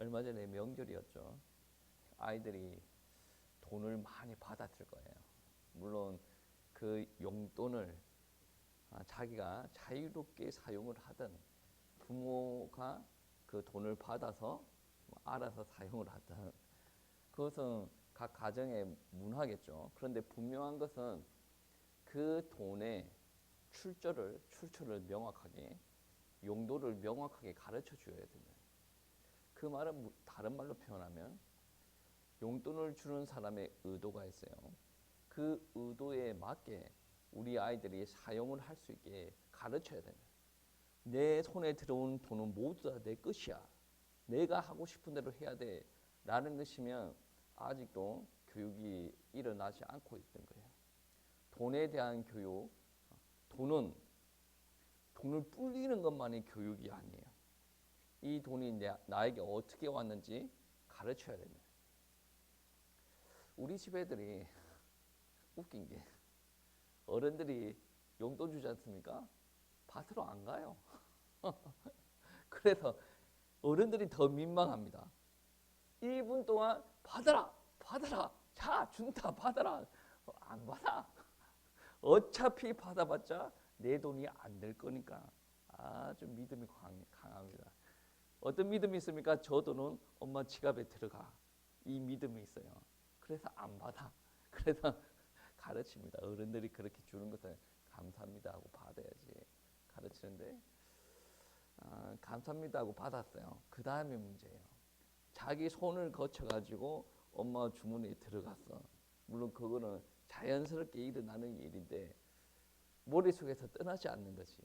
얼마 전에 명절이었죠. 아이들이 돈을 많이 받았을 거예요. 물론 그 용돈을 자기가 자유롭게 사용을 하든 부모가 그 돈을 받아서 알아서 사용을 하든 그것은 각 가정의 문화겠죠. 그런데 분명한 것은 그 돈의 출처를 명확하게 용도를 명확하게 가르쳐 줘야 됩니다. 그 말은 다른 말로 표현하면 용돈을 주는 사람의 의도가 있어요. 그 의도에 맞게 우리 아이들이 사용을 할 수 있게 가르쳐야 됩니다. 내 손에 들어온 돈은 모두 다 내 것이야. 내가 하고 싶은 대로 해야 돼. 라는 것이면 아직도 교육이 일어나지 않고 있던 거예요. 돈에 대한 교육, 돈을 불리는 것만이 교육이 아니에요. 이 돈이 나에게 어떻게 왔는지 가르쳐야 됩니다. 우리 집 애들이 웃긴 게 어른들이 용돈 주지 않습니까? 밭으로 안 가요. 그래서 어른들이 더 민망합니다. 1분 동안 받아라, 받아라, 자 준다, 받아라. 안 받아. 어차피 받아봤자 내 돈이 안 될 거니까. 아주 믿음이 강합니다. 어떤 믿음이 있습니까? 저 돈은 엄마 지갑에 들어가. 이 믿음이 있어요. 그래서 안 받아. 그래서 가르칩니다. 어른들이 그렇게 주는 것을 감사합니다 하고 받아야지 가르치는데 감사합니다 하고 받았어요. 그 다음에 문제예요. 자기 손을 거쳐가지고 엄마 주머니에 들어갔어. 물론 그거는 자연스럽게 일어나는 일인데 머릿속에서 떠나지 않는 것이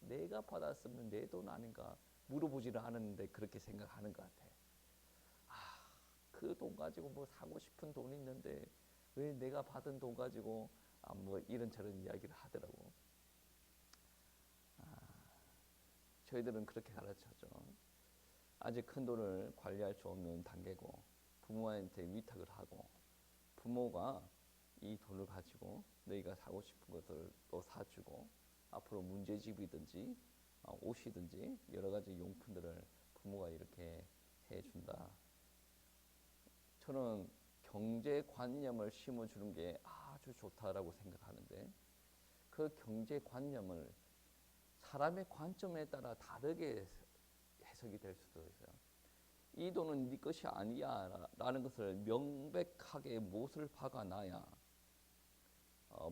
내가 받았으면 내 돈 아닌가 물어보지를 않았는데 그렇게 생각하는 것 같아. 그 돈 가지고 뭐 사고 싶은 돈이 있는데 왜 내가 받은 돈 가지고 뭐 이런저런 이야기를 하더라고. 저희들은 그렇게 가르쳤죠. 아직 큰 돈을 관리할 수 없는 단계고 부모한테 위탁을 하고 부모가 이 돈을 가지고 너희가 사고 싶은 것을 또 사주고 앞으로 문제집이든지 옷이든지 여러 가지 용품들을 부모가 이렇게 해준다. 저는 경제관념을 심어주는 게 아주 좋다라고 생각하는데 그 경제관념을 사람의 관점에 따라 다르게 해석이 될 수도 있어요. 이 돈은 네 것이 아니야 라는 것을 명백하게 못을 박아놔야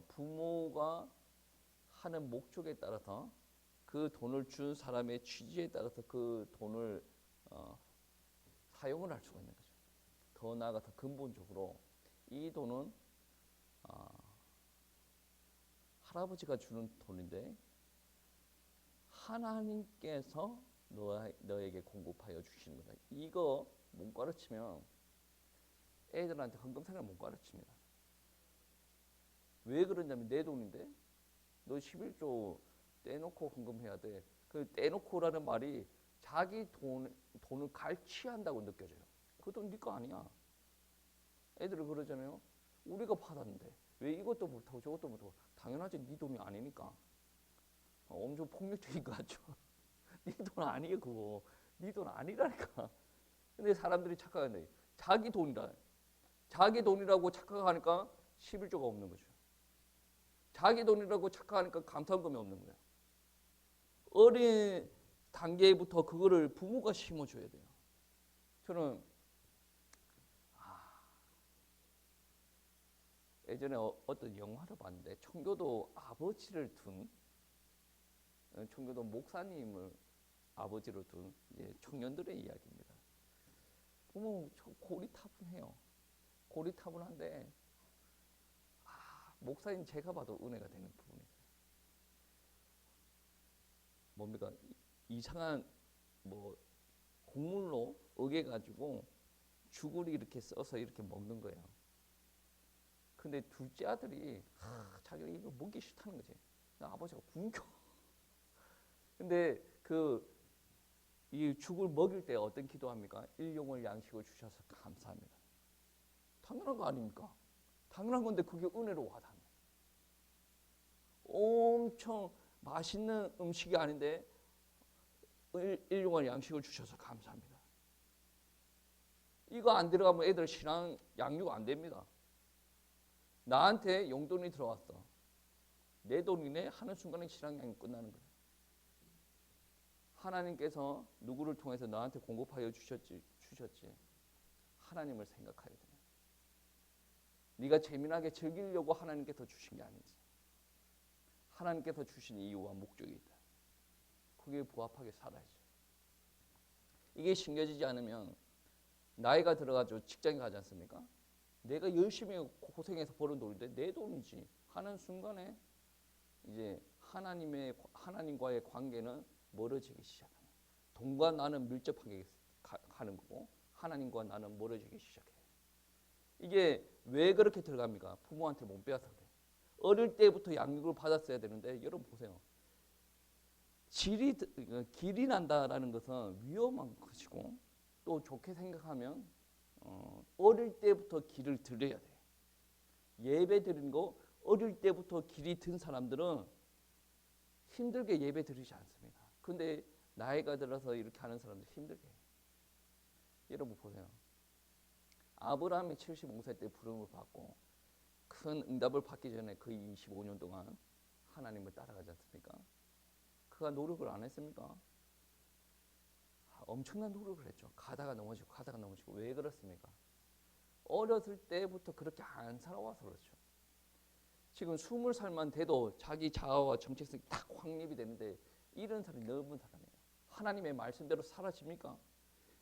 부모가 하는 목적에 따라서 그 돈을 준 사람의 취지에 따라서 그 돈을 사용을 할 수가 있는 거죠. 더 나아가서 근본적으로 이 돈은 할아버지가 주는 돈인데 하나님께서 너에게 공급하여 주시는 거다. 이거 못 가르치면 애들한테 헌금생활 못 가르칩니다. 왜 그러냐면 내 돈인데 너 11조 떼놓고 헌금해야 돼. 그 떼놓고라는 말이 자기 돈을 갈취한다고 느껴져요. 그 돈 네 거 아니야. 애들은 그러잖아요. 우리가 받았는데 왜 이것도 못하고 저것도 못하고. 당연하지 네 돈이 아니니까. 엄청 폭력적인 거 같죠. 네 돈 아니에요 그거. 네 돈 아니라니까. 근데 사람들이 착각하는데 자기 돈이라. 자기 돈이라고 착각하니까 11조가 없는 거죠. 자기 돈이라고 착각하니까 감사원금이 없는 거예요. 어린 단계부터 그거를 부모가 심어줘야 돼요. 저는 예전에 어떤 영화를 봤는데 청교도 아버지를 둔 청교도 목사님을 아버지로 둔 청년들의 이야기입니다. 보면 고리타분해요. 고리타분한데 목사님 제가 봐도 은혜가 되는 부분이 있어요. 뭡니까? 이상한 뭐 곡물로 어겨가지고 죽을 이렇게 써서 이렇게 먹는 거예요. 근데 둘째 아들이 자기가 이거 먹기 싫다는 거지. 아버지가 굶겨. 근데 이 죽을 먹일 때 어떤 기도합니까? 일용할 양식을 주셔서 감사합니다. 당연한 거 아닙니까? 당연한 건데 그게 은혜로 와닿네. 엄청 맛있는 음식이 아닌데 일용할 양식을 주셔서 감사합니다. 이거 안 들어가면 애들 신앙 양육 안 됩니다. 나한테 용돈이 들어왔어. 내 돈이네 하는 순간에 신앙 양육 끝나는 거예요. 하나님께서 누구를 통해서 나한테 공급하여 주셨지. 하나님을 생각해야 돼요. 네가 재미나게 즐기려고 하나님께서 주신 게 아니지. 하나님께서 주신 이유와 목적이 있다. 거기에 부합하게 살아야지. 이게 심겨지지 않으면 나이가 들어가지고 직장에 가지 않습니까? 내가 열심히 고생해서 버는 돈인데 내 돈이지 하는 순간에 이제 하나님과의 관계는 멀어지기 시작합니다. 돈과 나는 밀접하게 가는 거고 하나님과 나는 멀어지기 시작해요. 이게 왜 그렇게 들어갑니까? 부모한테 못 배워서 그래요. 어릴 때부터 양육을 받았어야 되는데 여러분 보세요. 길이 난다라는 것은 위험한 것이고 또 좋게 생각하면 어릴 때부터 길을 들여야 돼요. 예배 드리는 거 어릴 때부터 길이 든 사람들은 힘들게 예배 드리지 않습니다. 근데 나이가 들어서 이렇게 하는 사람들 힘들게 해요. 여러분 보세요. 아브라함이 75세 때 부름을 받고 큰 응답을 받기 전에 거의 25년 동안 하나님을 따라가지 않습니까? 그가 노력을 안 했습니까? 엄청난 노력을 했죠. 가다가 넘어지고 왜 그렇습니까? 어렸을 때부터 그렇게 안 살아와서 그렇죠. 지금 20살만 돼도 자기 자아와 정체성이 딱 확립이 되는데 이런 사람이 넓은 사람이에요. 하나님의 말씀대로 사라집니까?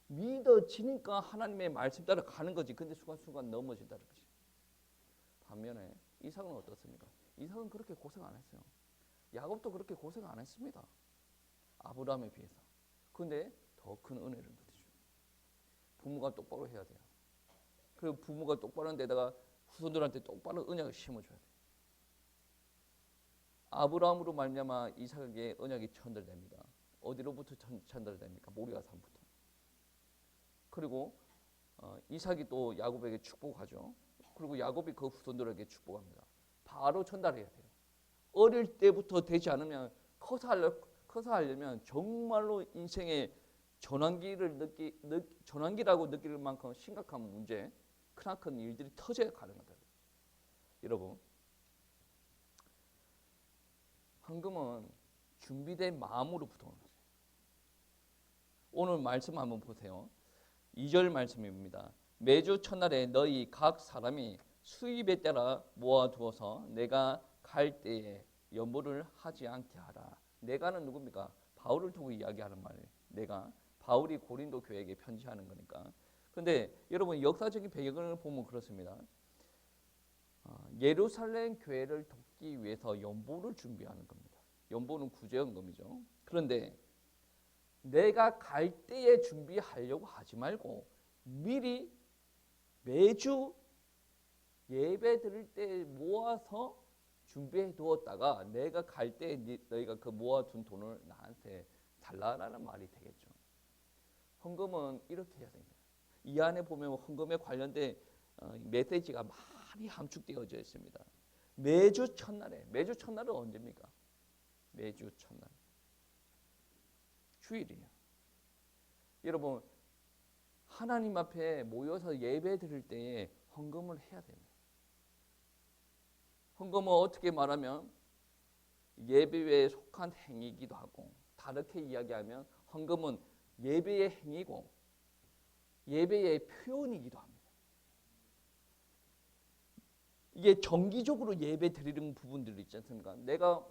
믿어지니까 하나님의 말씀 따라 가는 거지. 근데 순간순간 넘어진다는 거지. 반면에 이삭은 어떻습니까? 이삭은 그렇게 고생 안 했어요. 야곱도 그렇게 고생 안 했습니다. 아브라함에 비해서. 근데 더 큰 은혜를 누리죠. 부모가 똑바로 해야 돼요. 그리고 부모가 똑바로 하는 데다가 후손들한테 똑바로 언약을 심어줘야 돼요. 아브라함으로 말미암아 이삭에게 언약이 전달됩니다. 어디로부터 전달됩니까? 모리아 산부터. 그리고 이삭이 또 야곱에게 축복하죠. 그리고 야곱이 그 후손들에게 축복합니다. 바로 전달해야 돼요. 어릴 때부터 되지 않으면 커서 하려면 정말로 인생의 전환기라고 느낄 만큼 심각한 문제, 크나큰 일들이 터져야 가능하다. 여러분, 헌금은 준비된 마음으로 부도는 거예요. 오늘 말씀 한번 보세요. 2절 말씀입니다. 매주 첫날에 너희 각 사람이 수입에 따라 모아두어서 내가 갈 때에 연보를 하지 않게 하라. 내가는 누굽니까? 바울을 두고 이야기하는 말이에요. 내가 바울이 고린도 교회에게 편지하는 거니까. 근데 여러분 역사적인 배경을 보면 그렇습니다. 예루살렘 교회를 돕기 위해서 연보를 준비하는 겁니다. 연보는 구제연금이죠. 그런데 내가 갈 때에 준비하려고 하지 말고 미리 매주 예배 드릴 때 모아서 준비해 두었다가 내가 갈 때 너희가 그 모아둔 돈을 나한테 달라라는 말이 되겠죠. 헌금은 이렇게 해야 됩니다. 이 안에 보면 헌금에 관련된 메시지가 많이 함축되어져 있습니다. 매주 첫날은 언제입니까? 매주 첫날. 주일이에요. 여러분 하나님 앞에 모여서 예배 드릴 때에 헌금을 해야 됩니다. 헌금은 어떻게 말하면 예배에 속한 행위이기도 하고 다르게 이야기하면 헌금은 예배의 행위고 예배의 표현이기도 합니다. 이게 정기적으로 예배 드리는 부분들이 있지 않습니까? 내가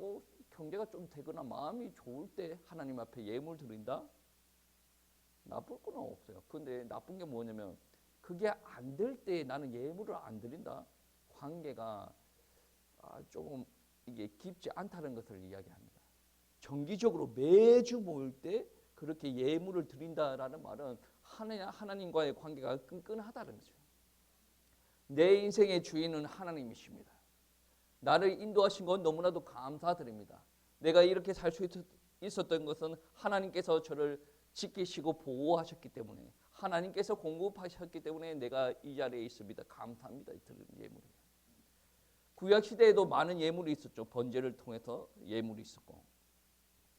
경제가 좀 되거나 마음이 좋을 때 하나님 앞에 예물 드린다? 나쁠 건 없어요. 근데 나쁜 게 뭐냐면 그게 안 될 때 나는 예물을 안 드린다? 관계가 조금 이게 깊지 않다는 것을 이야기합니다. 정기적으로 매주 모일 때 그렇게 예물을 드린다라는 말은 하나님과의 관계가 끈끈하다는 거죠. 내 인생의 주인은 하나님이십니다. 나를 인도하신 건 너무나도 감사드립니다. 내가 이렇게 살 수 있었던 것은 하나님께서 저를 지키시고 보호하셨기 때문에 하나님께서 공급하셨기 때문에 내가 이 자리에 있습니다. 감사합니다. 드리는 예물이에요. 구약시대에도 많은 예물이 있었죠. 번제를 통해서 예물이 있었고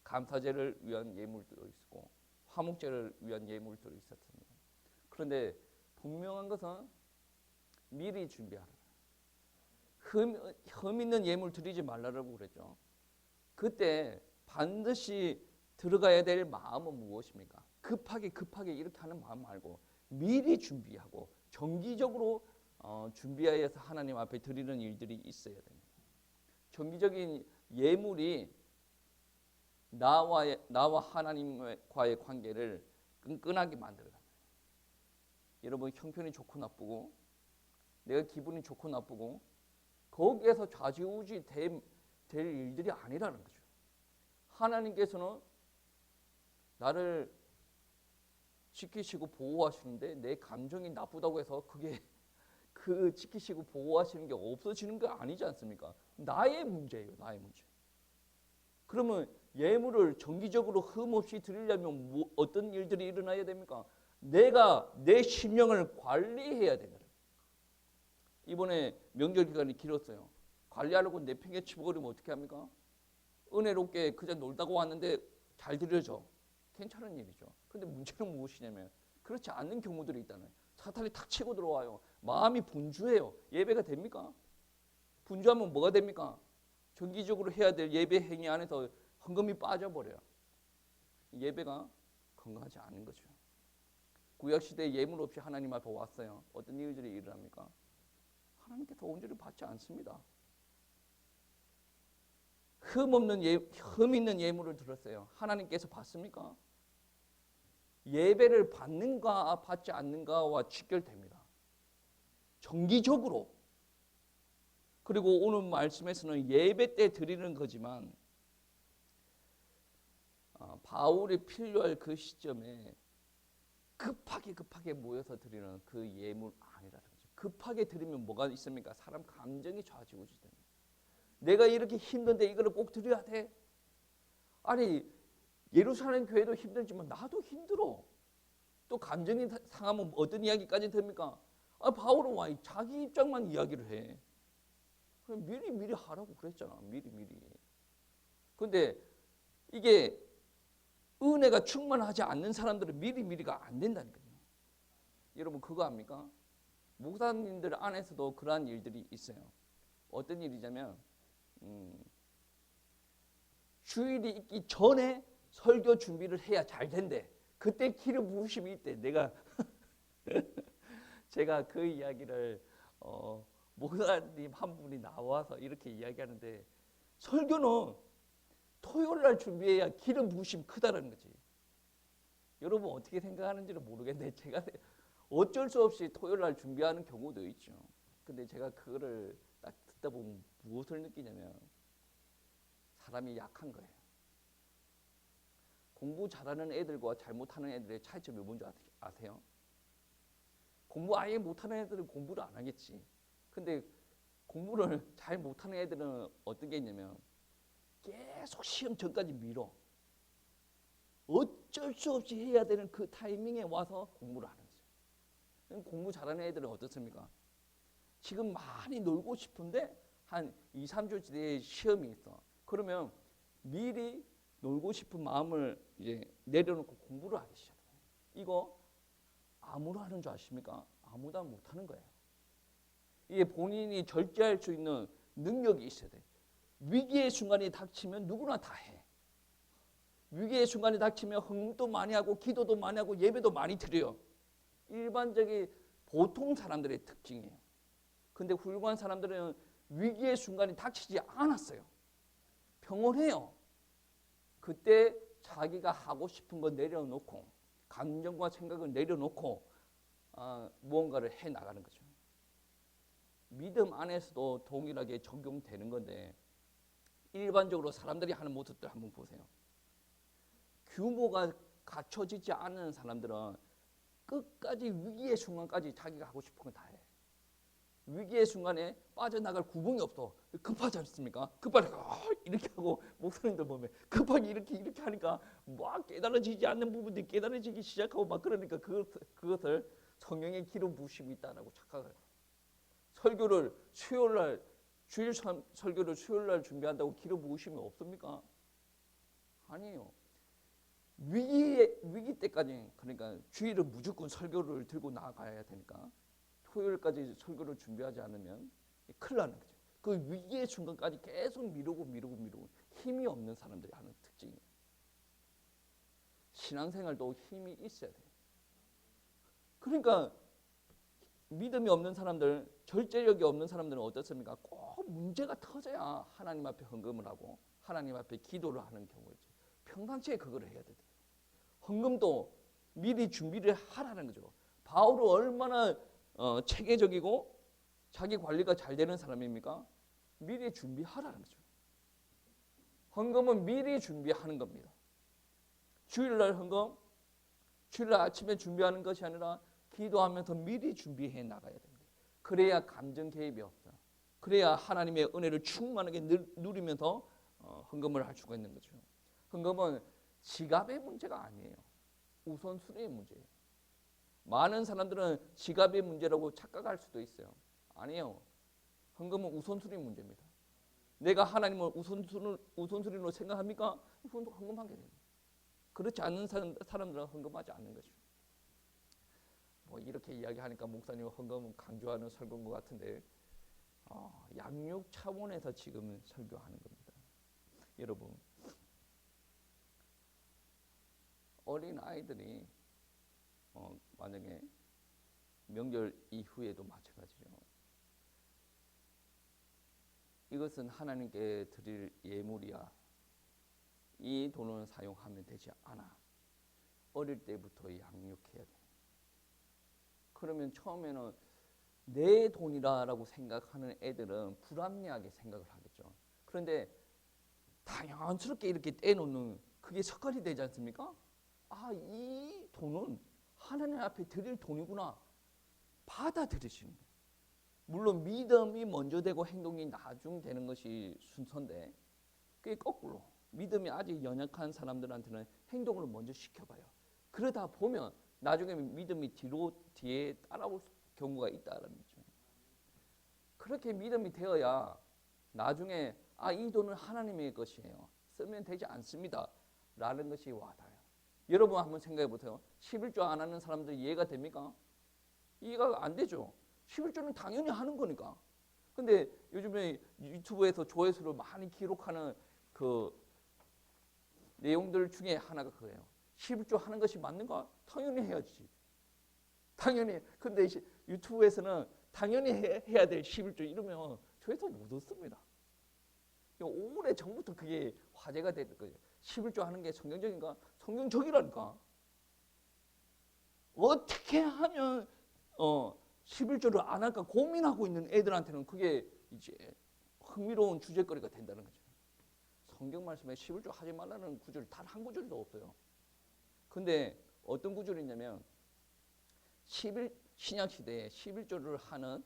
감사제를 위한 예물도 있었고 화목제를 위한 예물들이 있었습니다. 그런데 분명한 것은 미리 준비하라. 흠 있는 예물 드리지 말라고 그랬죠. 그때 반드시 들어가야 될 마음은 무엇입니까? 급하게 이렇게 하는 마음 말고 미리 준비하고 정기적으로 준비하여서 하나님 앞에 드리는 일들이 있어야 됩니다. 정기적인 예물이 나와 하나님과의 관계를 끈끈하게 만들어갑니다. 여러분, 형편이 좋고 나쁘고 내가 기분이 좋고 나쁘고 거기에서 좌지우지 될 일들이 아니라는 거죠. 하나님께서는 나를 지키시고 보호하시는데 내 감정이 나쁘다고 해서 그게 그 지키시고 보호하시는 게 없어지는 거 아니지 않습니까? 나의 문제예요. 나의 문제. 그러면 예물을 정기적으로 흠없이 드리려면 어떤 일들이 일어나야 됩니까? 내가 내 심령을 관리해야 됩니다. 이번에 명절 기간이 길었어요. 관리하려고 내팽개치버리면 어떻게 합니까? 은혜롭게 그냥 놀다가 왔는데 잘 드려져. 괜찮은 일이죠. 그런데 문제는 무엇이냐면 그렇지 않는 경우들이 있다는, 사탄이 탁 치고 들어와요. 마음이 분주해요. 예배가 됩니까? 분주하면 뭐가 됩니까? 정기적으로 해야 될 예배 행위 안에서 헌금이 빠져버려요. 예배가 건강하지 않은 거죠. 구약시대에 예물 없이 하나님 앞에 왔어요. 어떤 일들이 일어납니까? 하나님께서 온전히 받지 않습니다. 흠 있는 예물을 들었어요. 하나님께서 받습니까? 예배를 받는가 받지 않는가와 직결됩니다. 정기적으로. 그리고 오늘 말씀에서는 예배 때 드리는 거지만 바울이 필요할 그 시점에 급하게 모여서 드리는 그 예물 아니라는 거죠. 급하게 드리면 뭐가 있습니까? 사람 감정이 좌지우지 됩니다. 내가 이렇게 힘든데 이거를 꼭 드려야 돼? 아니, 예루살렘 교회도 힘들지만 나도 힘들어. 또 감정이 상하면 어떤 이야기까지 됩니까? 바울은 와 자기 입장만 이야기를 해. 미리 하라고 그랬잖아. 미리. 그런데 이게 은혜가 충만하지 않는 사람들은 미리가 안 된다니까요. 여러분 그거 압니까? 목사님들 안에서도 그러한 일들이 있어요. 어떤 일이냐면 주일이 있기 전에 설교 준비를 해야 잘 된대. 그때 기름 부으심이 있대. 제가 그 이야기를 목사님 한 분이 나와서 이렇게 이야기하는데, 설교는 토요일 날 준비해야 기름 부으심 크다는 거지. 여러분 어떻게 생각하는지는 모르겠는데 제가 어쩔 수 없이 토요일 날 준비하는 경우도 있죠. 근데 제가 그거를 딱 듣다 보면 무엇을 느끼냐면 사람이 약한 거예요. 공부 잘하는 애들과 잘못하는 애들의 차이점이 뭔지 아세요? 공부 아예 못하는 애들은 공부를 안 하겠지. 근데 공부를 잘 못하는 애들은 어떤 게 있냐면 계속 시험 전까지 미뤄. 어쩔 수 없이 해야 되는 그 타이밍에 와서 공부를 하는 거죠. 공부 잘하는 애들은 어떻습니까? 지금 많이 놀고 싶은데 한 2, 3주 뒤에 시험이 있어. 그러면 미리 놀고 싶은 마음을 이제 내려놓고 공부를 하기 시작해요. 이거 아무로 하는 줄 아십니까? 아무도 못하는 거예요. 이게 본인이 절제할 수 있는 능력이 있어야 돼. 위기의 순간이 닥치면 누구나 다 해. 위기의 순간이 닥치면 헌금도 많이 하고 기도도 많이 하고 예배도 많이 드려요. 일반적인 보통 사람들의 특징이에요. 근데 훌륭한 사람들은 위기의 순간이 닥치지 않았어요. 평온해요. 그때 자기가 하고 싶은 거 내려놓고 감정과 생각을 내려놓고 무언가를 해나가는 거죠. 믿음 안에서도 동일하게 적용되는 건데, 일반적으로 사람들이 하는 모습들 한번 보세요. 규모가 갖춰지지 않은 사람들은 끝까지 위기의 순간까지 자기가 하고 싶은 건 다 해. 위기의 순간에 빠져나갈 구멍이 없어. 급하지 않습니까? 급하게 이렇게 하고, 목사님들 보면 급하게 이렇게 하니까 막 깨달아지지 않는 부분들이 깨달아지기 시작하고 막 그러니까 그것을 성령의 기름 부으심이 있다라고 착각해요. 설교를 수요일날 주일 설교를 수요일날 준비한다고 기름 부으심이 없습니까? 아니에요. 위기 때까지, 그러니까 주일은 무조건 설교를 들고 나가야 되니까 토요일까지 설교를 준비하지 않으면 큰일 나는 거죠. 그 위기의 순간까지 계속 미루고 힘이 없는 사람들이 하는 특징이에요. 신앙생활도 힘이 있어야 돼요. 그러니까 믿음이 없는 사람들, 절제력이 없는 사람들은 어떻습니까? 꼭 문제가 터져야 하나님 앞에 헌금을 하고 하나님 앞에 기도를 하는 경우이지. 평상시에 그걸 해야 돼요. 헌금도 미리 준비를 하라는 거죠. 바울은 얼마나 체계적이고 자기 관리가 잘 되는 사람입니까? 미리 준비하라는 거죠. 헌금은 미리 준비하는 겁니다. 주일날 헌금, 주일날 아침에 준비하는 것이 아니라 기도하면서 미리 준비해 나가야 됩니다. 그래야 감정 개입이 없어요. 그래야 하나님의 은혜를 충만하게 누리면서 헌금을 할 수가 있는 거죠. 헌금은 지갑의 문제가 아니에요. 우선순위의 문제예요. 많은 사람들은 지갑의 문제라고 착각할 수도 있어요. 아니에요. 헌금은 우선순위 문제입니다. 내가 하나님을 우선순위로 생각합니까? 헌금하게 됩니다. 그렇지 않는 사람들은 헌금하지 않는 것이죠. 뭐 이렇게 이야기하니까 목사님 헌금 강조하는 설교인 것 같은데 양육 차원에서 지금 설교하는 겁니다. 여러분, 어린 아이들이 만약에 명절 이후에도 마찬가지죠. 이것은 하나님께 드릴 예물이야. 이 돈을 사용하면 되지 않아. 어릴 때부터 양육해야 돼. 그러면 처음에는 내 돈이라고 생각하는 애들은 불합리하게 생각을 하겠죠. 그런데 당연스럽게 이렇게 떼놓는 그게 습관이 되지 않습니까? 아, 이 돈은 하나님 앞에 드릴 돈이구나. 받아들이시는 거예요. 물론 믿음이 먼저 되고 행동이 나중 되는 것이 순서인데 그게 거꾸로 믿음이 아직 연약한 사람들한테는 행동을 먼저 시켜봐요. 그러다 보면 나중에 믿음이 뒤에 따라올 경우가 있다는 거죠. 그렇게 믿음이 되어야 나중에 이 돈은 하나님의 것이에요. 쓰면 되지 않습니다. 라는 것이 와닿아요. 여러분 한번 생각해 보세요. 11조 안 하는 사람들 이해가 됩니까? 이해가 안 되죠. 11조는 당연히 하는 거니까. 근데 요즘에 유튜브에서 조회수를 많이 기록하는 그 내용들 중에 하나가 그거예요. 11조 하는 것이 맞는가? 당연히 해야지. 당연히. 근데 유튜브에서는 당연히 해야 될 11조 이러면 조회수 못 얻습니다. 오래 전부터 그게 화제가 되는 거예요. 11조 하는 게 성경적인가? 성경적이라니까. 어떻게 하면 11조를 안 할까 고민하고 있는 애들한테는 그게 이제 흥미로운 주제거리가 된다는 거죠. 성경 말씀에 11조 하지 말라는 구절 단 한 구절도 없어요. 근데 어떤 구절이 있냐면 신약 시대에 11조를 하는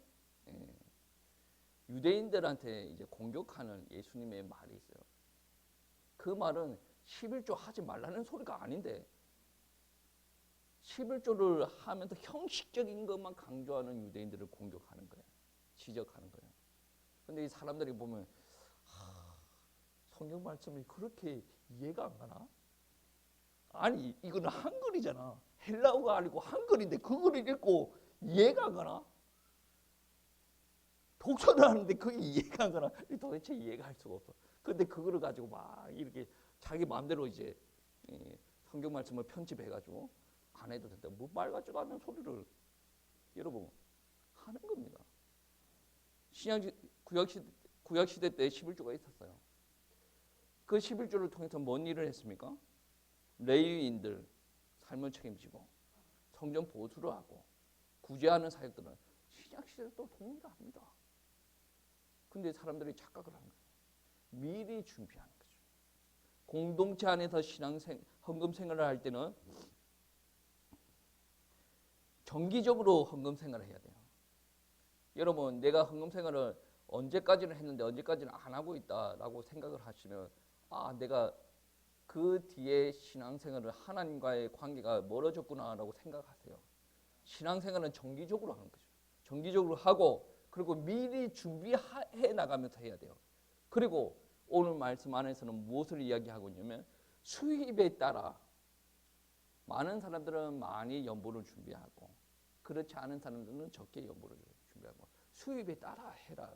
유대인들한테 이제 공격하는 예수님의 말이 있어요. 그 말은 11조 하지 말라는 소리가 아닌데 11조를 하면서 형식적인 것만 강조하는 유대인들을 공격하는 거예요. 지적하는 거예요. 근데 이 사람들이 보면 성경 말씀이 그렇게 이해가 안 가나? 아니 이거는 한글이잖아. 헬라어가 아니고 한글인데 그거를 읽고 이해가 안 가나? 독서를 하는데 그게 이해가 안 가나? 도대체 이해가 할 수가 없어. 근데 그거를 가지고 막 이렇게 자기 마음대로 이제 성경 말씀을 편집해가지고 안 해도 된다. 뭐 말 같지도 않은 소리를 여러분 하는 겁니다. 구약시대 때 11조가 있었어요. 그 11조를 통해서 뭔 일을 했습니까? 레위인들 삶을 책임지고 성전 보수를 하고 구제하는 사역들은 신약시대도 동일합니다. 근데 사람들이 착각을 하는 거예요. 미리 준비하는 거죠. 공동체 안에서 헌금 생활을 할 때는 정기적으로 헌금 생활을 해야 돼요. 여러분 내가 헌금 생활을 언제까지는 했는데 언제까지는 안 하고 있다라고 생각을 하시면 내가 그 뒤에 신앙생활을 하나님과의 관계가 멀어졌구나라고 생각하세요. 신앙생활은 정기적으로 하는 거죠. 정기적으로 하고 그리고 미리 준비해 나가면서 해야 돼요. 그리고 오늘 말씀 안에서는 무엇을 이야기하고 있냐면 수입에 따라 많은 사람들은 많이 연보를 준비하고 그렇지 않은 사람들은 적게 연보를 준비하고 수입에 따라 해라.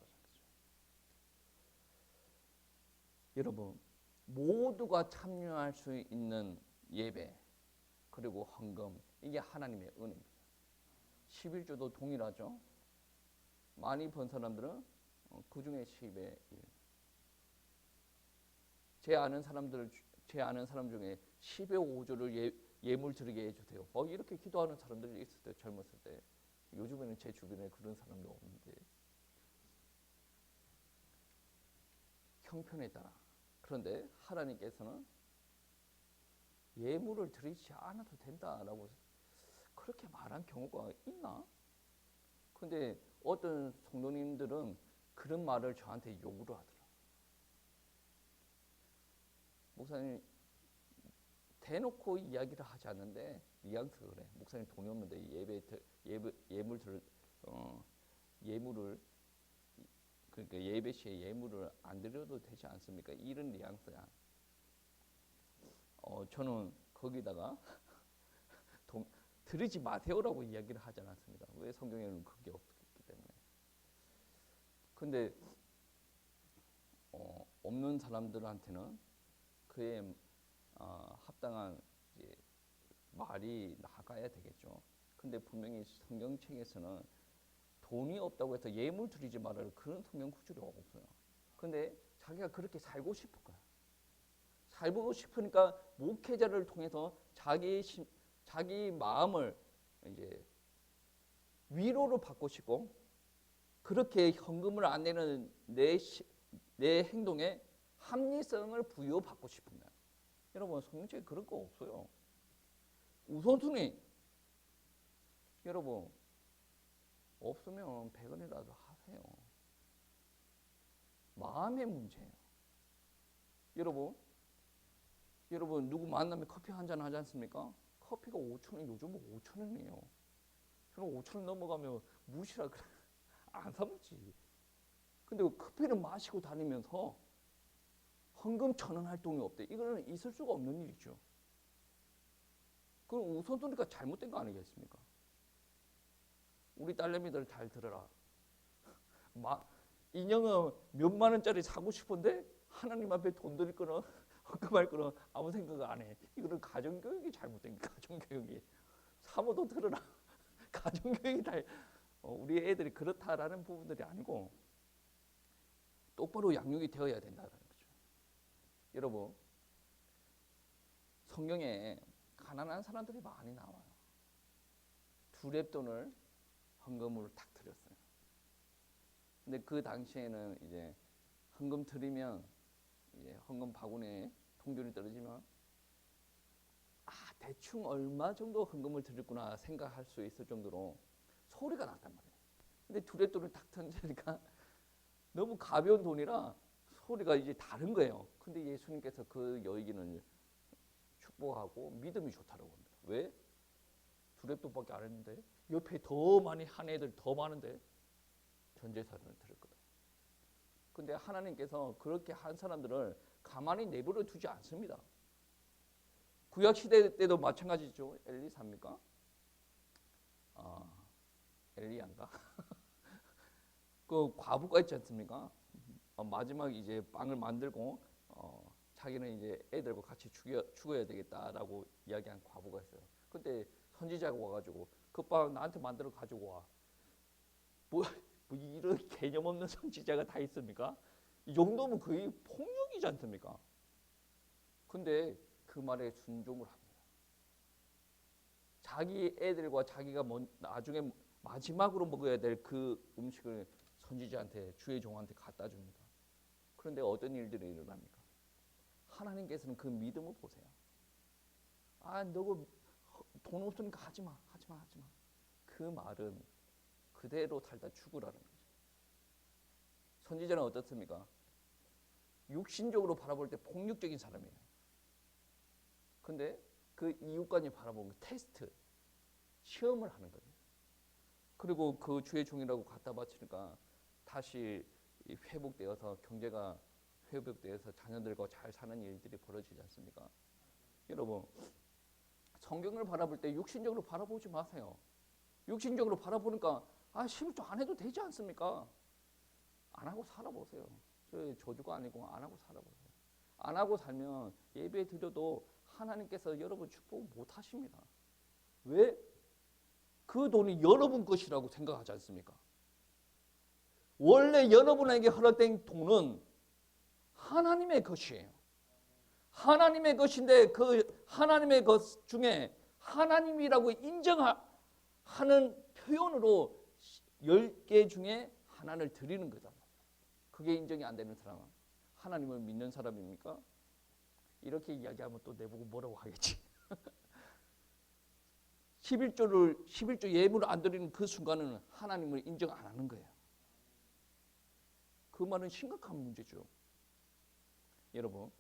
여러분 모두가 참여할 수 있는 예배 그리고 헌금 이게 하나님의 은혜입니다. 11조도 동일하죠. 많이 번 사람들은 그 중에 10의 1. 제 아는 사람 중에 10의 5조를 예물 드리게 해주세요. 이렇게 기도하는 사람들이 있을 때 젊었을 때 요즘에는 제 주변에 그런 사람도 없는데 형편에 따라 그런데 하나님께서는 예물을 드리지 않아도 된다라고 그렇게 말한 경우가 있나? 근데 어떤 성도님들은 그런 말을 저한테 요구를 하더라고요. 목사님 대놓고 이야기를 하지 않는데 뉘앙스가 그래. 목사님 돈이 없는데 예물을 그러니까 예배 시에 예물을 안 드려도 되지 않습니까? 이런 뉘앙스야. 저는 거기다가 드리지 마세요라고 이야기를 하지 않았습니다. 왜? 성경에는 그게 없기 때문에. 근데 없는 사람들한테는 그에 합당한 이제 말이 나가야 되겠죠. 근데 분명히 성경책에서는 돈이 없다고 해서 예물 드리지 말아라 그런 성경 구절이 없어요. 근데 자기가 그렇게 살고 싶을 거야. 살고 싶으니까 목회자를 통해서 자기 마음을 이제 위로를 받고 싶고 그렇게 현금을 안 내는 내 행동에 합리성을 부여받고 싶은 거야. 여러분 성경책에 그런 거 없어요. 우선순위 여러분 없으면 100원이라도 하세요. 마음의 문제예요. 여러분 누구 만나면 커피 한잔 하지 않습니까? 커피가 5,000원 요즘은 5,000원이에요. 저는 5,000원 넘어가면 무시라 그래. 안 사먹지. 근데 커피를 마시고 다니면서 헌금 1,000원 활동이 없대. 이거는 있을 수가 없는 일이죠. 그럼 우선순위가 잘못된 거 아니겠습니까? 우리 딸내미들 잘 들어라. 인형은 몇만 원짜리 사고 싶은데 하나님 앞에 돈 드릴 거는 헌금할 거는 아무 생각 안 해. 이거는 가정교육이 잘못된 게 가정교육이. 사모도 들어라. 가정교육이 다 우리 애들이 그렇다라는 부분들이 아니고 똑바로 양육이 되어야 된다는 거죠. 여러분 성경에 가난한 사람들이 많이 나와요. 2렙돈을 헌금으로 탁 드렸어요. 근데 그 당시에는 이제 헌금 드리면 이제 헌금 바구니에 통존이 떨어지면 대충 얼마 정도 헌금을 드렸구나 생각할 수 있을 정도로 소리가 났단 말이에요. 근데 2렙돈을 탁 던지니까 너무 가벼운 돈이라 소리가 이제 다른 거예요. 근데 예수님께서 그 여인을 축복하고 믿음이 좋다라고 합니다. 왜? 2렙돈밖에 안 했는데 옆에 더 많이 한 애들 더 많은데 전 재산을 드렸거든. 근데 하나님께서 그렇게 한 사람들을 가만히 내버려 두지 않습니다. 구약 시대 때도 마찬가지죠. 엘리사입니까? 엘리야인가? 그 과부가 있지 않습니까? 마지막 이제 빵을 만들고 자기는 이제 애들과 같이 죽어야 되겠다라고 이야기한 과부가 있어요. 근데 선지자가 와가지고 그 빵 나한테 만들어 가지고 와. 뭐 이런 개념 없는 선지자가 다 있습니까? 이 정도면 거의 폭력이지 않습니까? 근데 그 말에 순종을 합니다. 자기 애들과 자기가 나중에 마지막으로 먹어야 될 그 음식을 선지자한테 주의 종한테 갖다 줍니다. 그런데 어떤 일들이 일어납니까? 하나님께서는 그 믿음을 보세요. 너가 돈 없으니까 하지 마. 그 말은 그대로 살다 죽으라는 거죠. 선지자는 어떻습니까? 육신적으로 바라볼 때 폭력적인 사람이에요. 근데 그 이웃간이 바라보는 테스트, 시험을 하는 거예요. 그리고 그 주의 종이라고 갖다 바치니까 다시 회복되어서 경제가 회복되어서 자녀들과 잘 사는 일들이 벌어지지 않습니까? 여러분 성경을 바라볼 때 육신적으로 바라보지 마세요. 육신적으로 바라보니까 11조 안 해도 되지 않습니까? 안 하고 살아보세요. 저 저주가 아니고 안 하고 살아보세요. 안 하고 살면 예배 드려도 하나님께서 여러분 축복 못 하십니다. 왜? 그 돈이 여러분 것이라고 생각하지 않습니까? 원래 여러분에게 허락된 돈은 하나님의 것이에요. 하나님의 것인데 그 하나님의 것 중에 하나님이라고 인정하는 표현으로 10개 중에 하나를 드리는 거잖아요. 그게 인정이 안 되는 사람은 하나님을 믿는 사람입니까? 이렇게 이야기하면 또 내보고 뭐라고 하겠지. 11조 예물을 안 드리는 그 순간은 하나님을 인정 안 하는 거예요. 그 말은 심각한 문제죠. 여러분,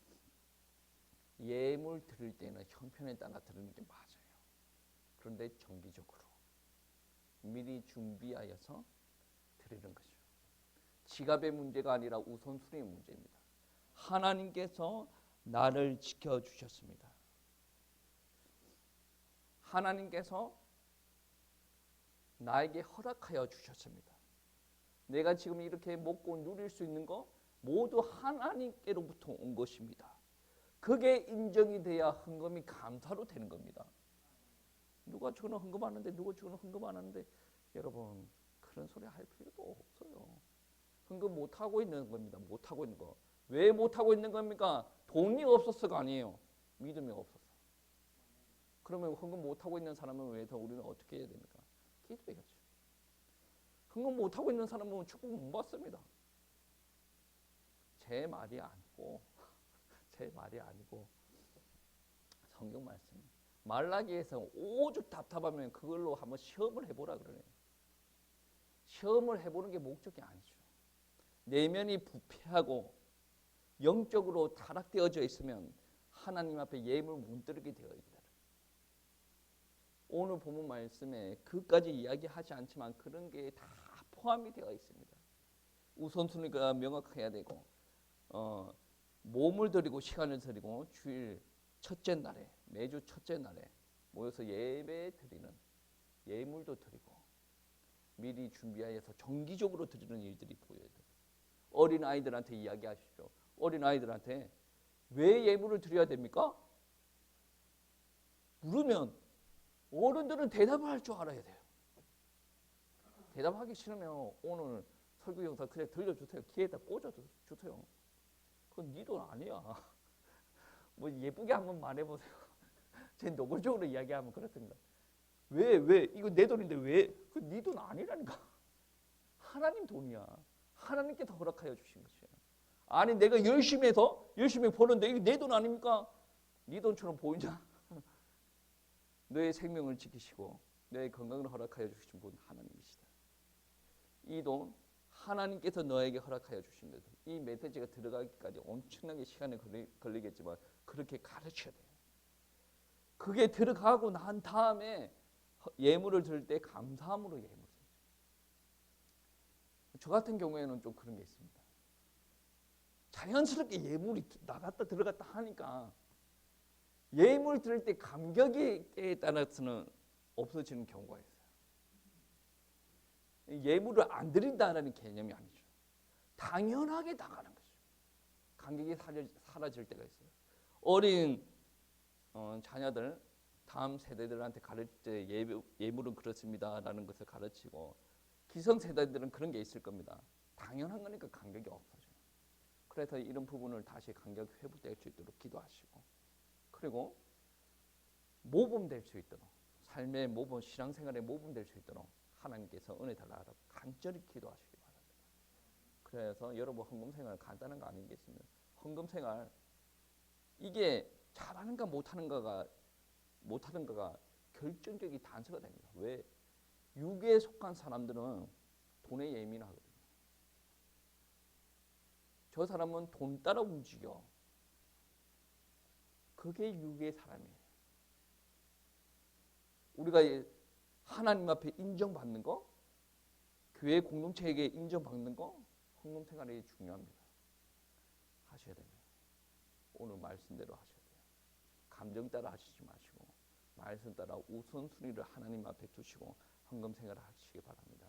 예물 드릴 때는 형편에 따라 드리는 게 맞아요. 그런데 정기적으로 미리 준비하여서 드리는 거죠. 지갑의 문제가 아니라 우선순위의 문제입니다. 하나님께서 나를 지켜주셨습니다. 하나님께서 나에게 허락하여 주셨습니다. 내가 지금 이렇게 먹고 누릴 수 있는 거 모두 하나님께로부터 온 것입니다. 그게 인정이 돼야 헌금이 감사로 되는 겁니다. 누가 저는 헌금하는데 누가 저는 헌금 안 하는데 여러분 그런 소리 할 필요도 없어요. 헌금 못하고 있는 겁니다. 못하고 있는 거. 왜 못하고 있는 겁니까? 돈이 없어서가 아니에요. 믿음이 없어서. 그러면 헌금 못하고 있는 사람은 왜 더 우리는 어떻게 해야 됩니까? 기도해야죠. 헌금 못하고 있는 사람은 축복 못 받습니다. 제 말이 아니고 성경 말씀. 말라기에서 오죽 답답하면 그걸로 한번 시험을 해보라 그러네요. 시험을 해보는 게 목적이 아니죠. 내면이 부패하고 영적으로 타락되어져 있으면 하나님 앞에 예물 못 드리게 되어 있다. 오늘 본문 말씀에 그까지 이야기하지 않지만 그런 게 다 포함이 되어 있습니다. 우선순위가 명확해야 되고 몸을 드리고 시간을 드리고 주일 첫째 날에 매주 첫째 날에 모여서 예배 드리는 예물도 드리고 미리 준비하여서 정기적으로 드리는 일들이 보여야 돼요. 어린아이들한테 이야기하시죠. 어린아이들한테 왜 예물을 드려야 됩니까? 물으면 어른들은 대답을 할 줄 알아야 돼요. 대답하기 싫으면 오늘 설교 영상 그냥 들려주세요. 귀에다 꽂아주세요. 그건 네 돈 아니야. 뭐 예쁘게 한번 말해보세요. 제 노골적으로 이야기하면 그렇습니다. 왜? 이거 내 돈인데 왜? 그 네 돈 아니라니까. 하나님 돈이야. 하나님께서 허락하여 주신 것이야. 아니 내가 열심히 해서 열심히 버는데 이게 내 돈 아닙니까? 네 돈처럼 보이냐? 너의 생명을 지키시고 너의 건강을 허락하여 주신 분 하나님이시다. 이 돈 하나님께서 너에게 허락하여 주신 것. 이 메시지가 들어가기까지 엄청나게 시간이 걸리겠지만 그렇게 가르쳐야 돼요. 그게 들어가고 난 다음에 예물을 드릴 때 감사함으로 예물을 드려요. 저 같은 경우에는 좀 그런 게 있습니다. 자연스럽게 예물이 나갔다 들어갔다 하니까 예물 드릴 때 감격에 따라서는 없어지는 경우가 있어요. 예물을 안 드린다는 개념이 아니죠. 당연하게 나가는 거죠. 감격이 사라질 때가 있어요. 어린 자녀들 다음 세대들한테 가르칠 때 예물은 그렇습니다라는 것을 가르치고 기성세대들은 그런 게 있을 겁니다. 당연한 거니까 감격이 없어져요. 그래서 이런 부분을 다시 감격 회복될 수 있도록 기도하시고 그리고 모범될 수 있도록 삶의 모범, 신앙생활의 모범될 수 있도록 하나님께서 은혜 달라고 간절히 기도하시기 바랍니다. 그래서 여러분 헌금생활 간단한 거 아니겠습니까? 헌금생활 이게 잘하는가 못하는가가 결정적인 단서가 됩니다. 왜? 육에 속한 사람들은 돈에 예민하거든요. 저 사람은 돈 따라 움직여. 그게 육의 사람이에요. 우리가 하나님 앞에 인정받는 거, 교회 공동체에게 인정받는 거, 헌금 생활이 중요합니다. 하셔야 됩니다. 오늘 말씀대로 하셔야 돼요. 감정 따라 하시지 마시고 말씀 따라 우선순위를 하나님 앞에 두시고 헌금 생활을 하시기 바랍니다.